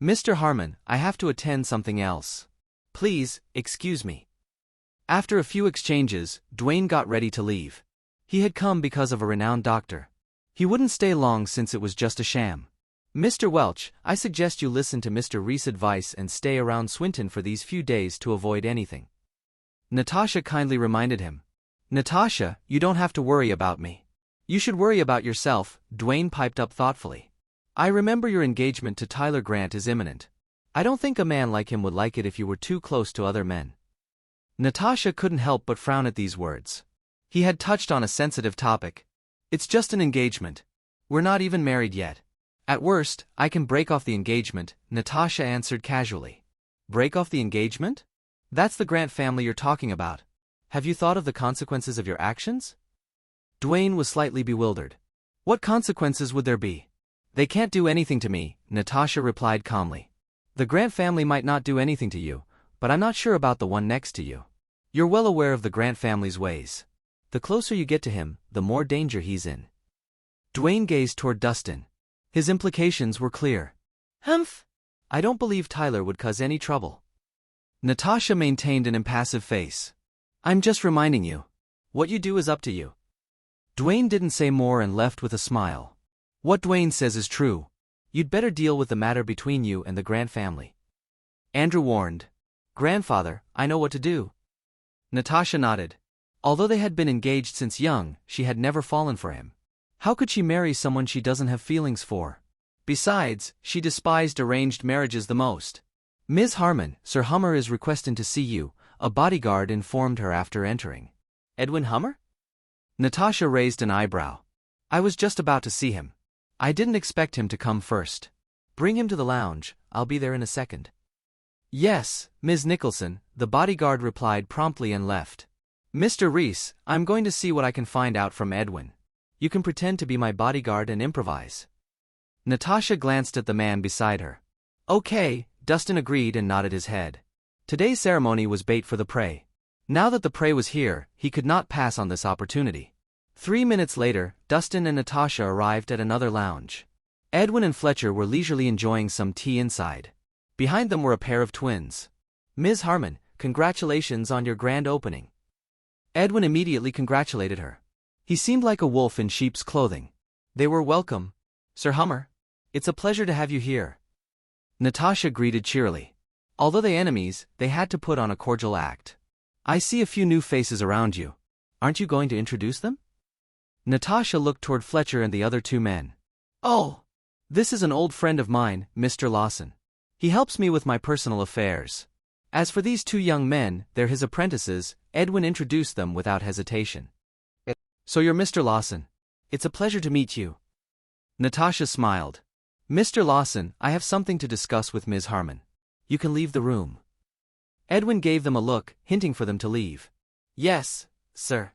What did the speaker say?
Mr. Harmon, I have to attend something else. Please, excuse me. After a few exchanges, Dwayne got ready to leave. He had come because of a renowned doctor. He wouldn't stay long since it was just a sham. Mr. Welch, I suggest you listen to Mr. Rhys' advice and stay around Swinton for these few days to avoid anything. Natasha kindly reminded him. Natasha, you don't have to worry about me. You should worry about yourself, Dwayne piped up thoughtfully. I remember your engagement to Tyler Grant is imminent. I don't think a man like him would like it if you were too close to other men. Natasha couldn't help but frown at these words. He had touched on a sensitive topic. It's just an engagement. We're not even married yet. At worst, I can break off the engagement, Natasha answered casually. Break off the engagement? That's the Grant family you're talking about. Have you thought of the consequences of your actions? Dwayne was slightly bewildered. What consequences would there be? They can't do anything to me, Natasha replied calmly. The Grant family might not do anything to you, but I'm not sure about the one next to you. You're well aware of the Grant family's ways. The closer you get to him, the more danger he's in. Dwayne gazed toward Dustin. His implications were clear. Humph! I don't believe Tyler would cause any trouble. Natasha maintained an impassive face. I'm just reminding you. What you do is up to you. Dwayne didn't say more and left with a smile. What Dwayne says is true. You'd better deal with the matter between you and the Grant family. Andrew warned. Grandfather, I know what to do. Natasha nodded. Although they had been engaged since young, she had never fallen for him. How could she marry someone she doesn't have feelings for? Besides, she despised arranged marriages the most. Ms. Harmon, Sir Hummer is requesting to see you, a bodyguard informed her after entering. Edwin Hummer? Natasha raised an eyebrow. I was just about to see him. I didn't expect him to come first. Bring him to the lounge, I'll be there in a second. Yes, Ms. Nicholson, the bodyguard replied promptly and left. Mr. Rhys, I'm going to see what I can find out from Edwin. You can pretend to be my bodyguard and improvise. Natasha glanced at the man beside her. Okay, Dustin agreed and nodded his head. Today's ceremony was bait for the prey. Now that the prey was here, he could not pass on this opportunity. 3 minutes later, Dustin and Natasha arrived at another lounge. Edwin and Fletcher were leisurely enjoying some tea inside. Behind them were a pair of twins. Ms. Harmon, congratulations on your grand opening. Edwin immediately congratulated her. He seemed like a wolf in sheep's clothing. They were welcome. Sir Hummer, it's a pleasure to have you here. Natasha greeted cheerily. Although they enemies, they had to put on a cordial act. I see a few new faces around you. Aren't you going to introduce them? Natasha looked toward Fletcher and the other two men. Oh! This is an old friend of mine, Mr. Lawson. He helps me with my personal affairs. As for these two young men, they're his apprentices, Edwin introduced them without hesitation. So you're Mr. Lawson. It's a pleasure to meet you. Natasha smiled. Mr. Lawson, I have something to discuss with Ms. Harmon. You can leave the room. Edwin gave them a look, hinting for them to leave. Yes, sir.